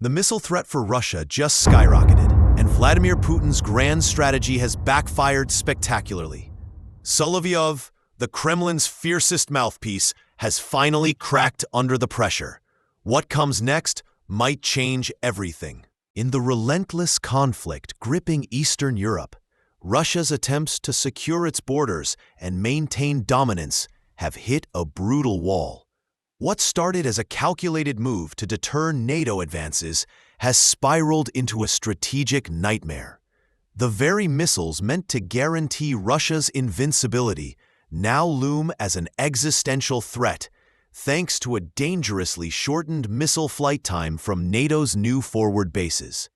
The missile threat for Russia just skyrocketed, and Vladimir Putin's grand strategy has backfired spectacularly. Solovyov, the Kremlin's fiercest mouthpiece, has finally cracked under the pressure. What comes next might change everything. In the relentless conflict gripping Eastern Europe, Russia's attempts to secure its borders and maintain dominance have hit a brutal wall. What started as a calculated move to deter NATO advances has spiraled into a strategic nightmare. The very missiles meant to guarantee Russia's invincibility now loom as an existential threat, thanks to a dangerously shortened missile flight time from NATO's new forward bases.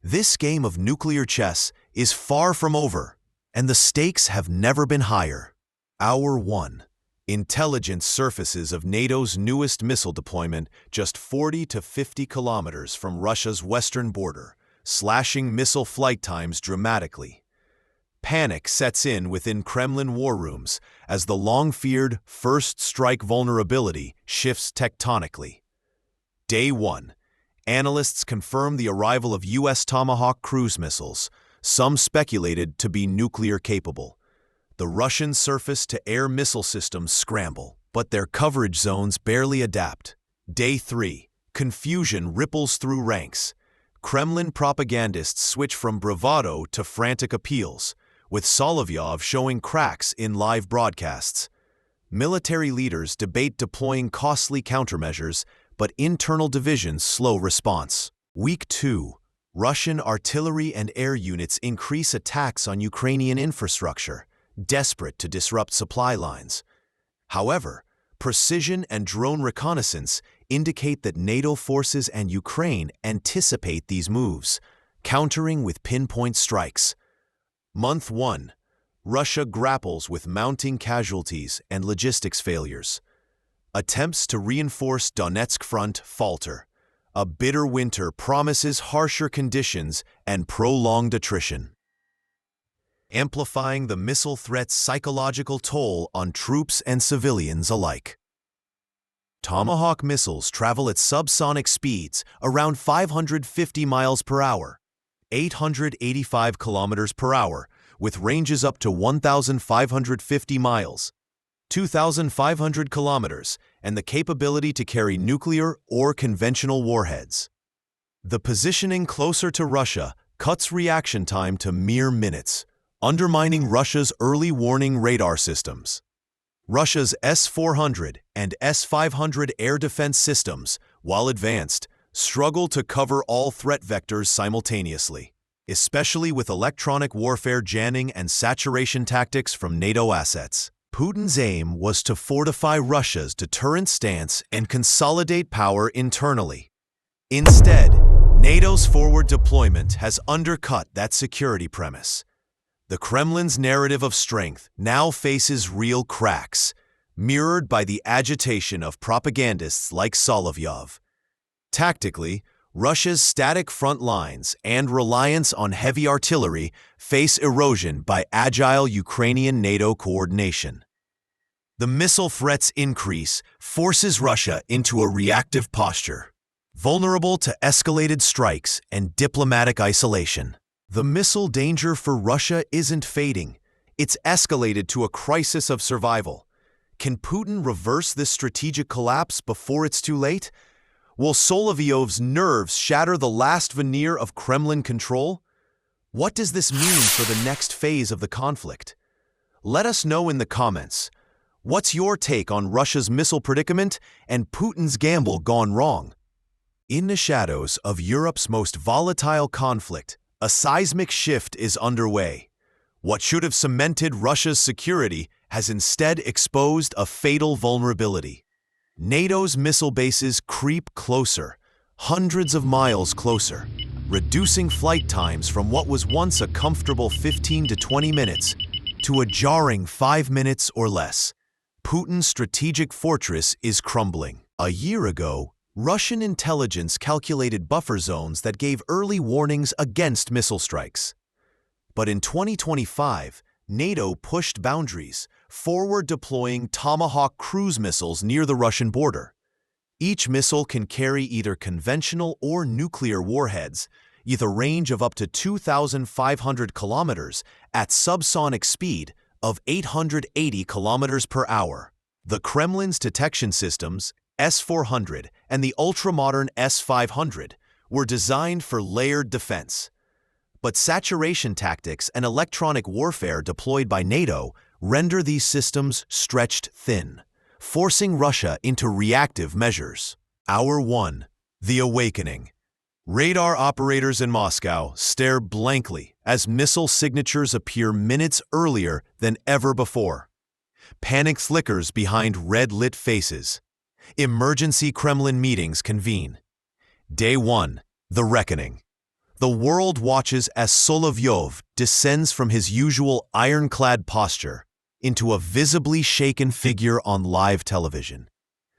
This game of nuclear chess is far from over, and the stakes have never been higher. Hour 1. Intelligence surfaces of NATO's newest missile deployment just 40 to 50 kilometers from Russia's western border, slashing missile flight times dramatically. Panic sets in within Kremlin war rooms as the long-feared first strike vulnerability shifts tectonically. Day 1. Analysts confirm the arrival of U.S. Tomahawk cruise missiles, some speculated to be nuclear-capable. The Russian surface-to-air missile systems scramble, but their coverage zones barely adapt. Day 3. Confusion ripples through ranks. Kremlin propagandists switch from bravado to frantic appeals, with Solovyov showing cracks in live broadcasts. Military leaders debate deploying costly countermeasures, but internal divisions slow response. Week 2. Russian artillery and air units increase attacks on Ukrainian infrastructure, desperate to disrupt supply lines. However, precision and drone reconnaissance indicate that NATO forces and Ukraine anticipate these moves, countering with pinpoint strikes. Month 1. Russia grapples with mounting casualties and logistics failures. Attempts to reinforce Donetsk front falter. A bitter winter promises harsher conditions and prolonged attrition, amplifying the missile threat's psychological toll on troops and civilians alike. Tomahawk missiles travel at subsonic speeds around 550 miles per hour, 885 kilometers per hour, with ranges up to 1,550 miles, 2,500 kilometers, and the capability to carry nuclear or conventional warheads. The positioning closer to Russia cuts reaction time to mere minutes, undermining Russia's early warning radar systems. Russia's S-400 and S-500 air defense systems, while advanced, struggle to cover all threat vectors simultaneously, especially with electronic warfare jamming and saturation tactics from NATO assets. Putin's aim was to fortify Russia's deterrent stance and consolidate power internally. Instead, NATO's forward deployment has undercut that security premise. The Kremlin's narrative of strength now faces real cracks, mirrored by the agitation of propagandists like Solovyov. Tactically, Russia's static front lines and reliance on heavy artillery face erosion by agile Ukrainian NATO coordination. The missile threat's increase forces Russia into a reactive posture, vulnerable to escalated strikes and diplomatic isolation. The missile danger for Russia isn't fading. It's escalated to a crisis of survival. Can Putin reverse this strategic collapse before it's too late? Will Solovyov's nerves shatter the last veneer of Kremlin control? What does this mean for the next phase of the conflict? Let us know in the comments. What's your take on Russia's missile predicament and Putin's gamble gone wrong? In the shadows of Europe's most volatile conflict, a seismic shift is underway. What should have cemented Russia's security has instead exposed a fatal vulnerability. NATO's missile bases creep closer, hundreds of miles closer, reducing flight times from what was once a comfortable 15 to 20 minutes to a jarring 5 minutes or less. Putin's strategic fortress is crumbling. A year ago, Russian intelligence calculated buffer zones that gave early warnings against missile strikes. But in 2025, NATO pushed boundaries, forward deploying Tomahawk cruise missiles near the Russian border. Each missile can carry either conventional or nuclear warheads, with a range of up to 2,500 kilometers at subsonic speed of 880 kilometers per hour. The Kremlin's detection systems, S-400 and the ultra-modern S-500, were designed for layered defense. But saturation tactics and electronic warfare deployed by NATO render these systems stretched thin, forcing Russia into reactive measures. Hour 1. The Awakening. Radar operators in Moscow stare blankly as missile signatures appear minutes earlier than ever before. Panic flickers behind red-lit faces. Emergency Kremlin meetings convene. Day 1. The Reckoning. The world watches as Solovyov descends from his usual ironclad posture into a visibly shaken figure on live television.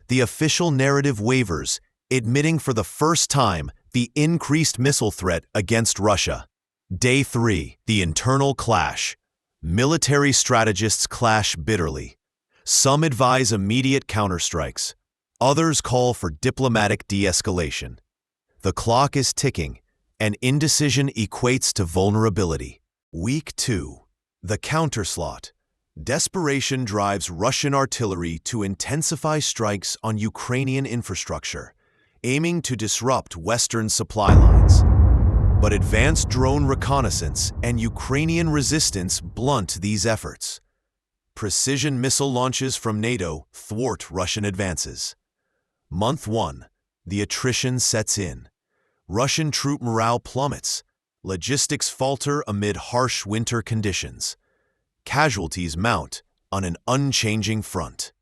The official narrative wavers, admitting for the first time the increased missile threat against Russia. Day 3. The Internal Clash. Military strategists clash bitterly. Some advise immediate counterstrikes. Others call for diplomatic de-escalation. The clock is ticking, and indecision equates to vulnerability. Week 2. The Counterslaught. Desperation drives Russian artillery to intensify strikes on Ukrainian infrastructure, aiming to disrupt Western supply lines. But advanced drone reconnaissance and Ukrainian resistance blunt these efforts. Precision missile launches from NATO thwart Russian advances. Month 1. The attrition sets in. Russian troop morale plummets. Logistics falter amid harsh winter conditions. Casualties mount on an unchanging front.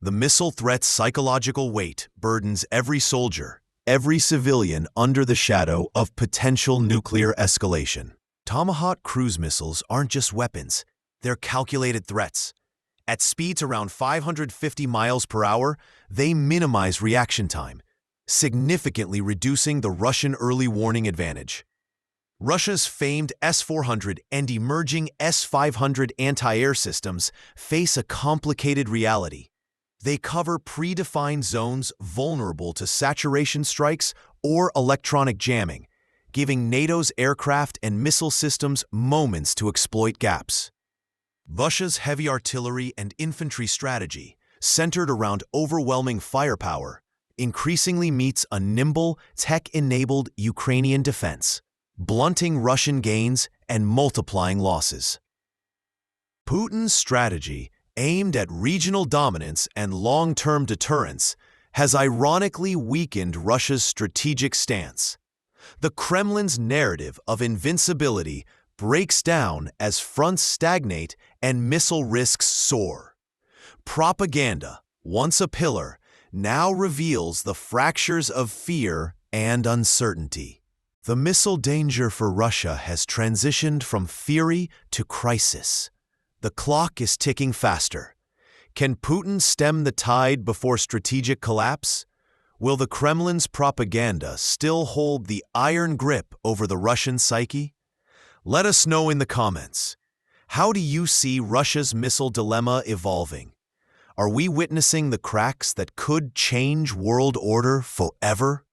The missile threat's psychological weight burdens every soldier, every civilian under the shadow of potential nuclear escalation. Tomahawk cruise missiles aren't just weapons, they're calculated threats. At speeds around 550 miles per hour, they minimize reaction time, significantly reducing the Russian early warning advantage. Russia's famed S-400 and emerging S-500 anti-air systems face a complicated reality. They cover predefined zones vulnerable to saturation strikes or electronic jamming, giving NATO's aircraft and missile systems moments to exploit gaps. Russia's heavy artillery and infantry strategy, centered around overwhelming firepower, increasingly meets a nimble, tech-enabled Ukrainian defense, blunting Russian gains and multiplying losses. Putin's strategy, aimed at regional dominance and long-term deterrence, has ironically weakened Russia's strategic stance. The Kremlin's narrative of invincibility breaks down as fronts stagnate and missile risks soar. Propaganda, once a pillar, now reveals the fractures of fear and uncertainty. The missile danger for Russia has transitioned from theory to crisis. The clock is ticking faster. Can Putin stem the tide before strategic collapse? Will the Kremlin's propaganda still hold the iron grip over the Russian psyche? Let us know in the comments. How do you see Russia's missile dilemma evolving? Are we witnessing the cracks that could change world order forever?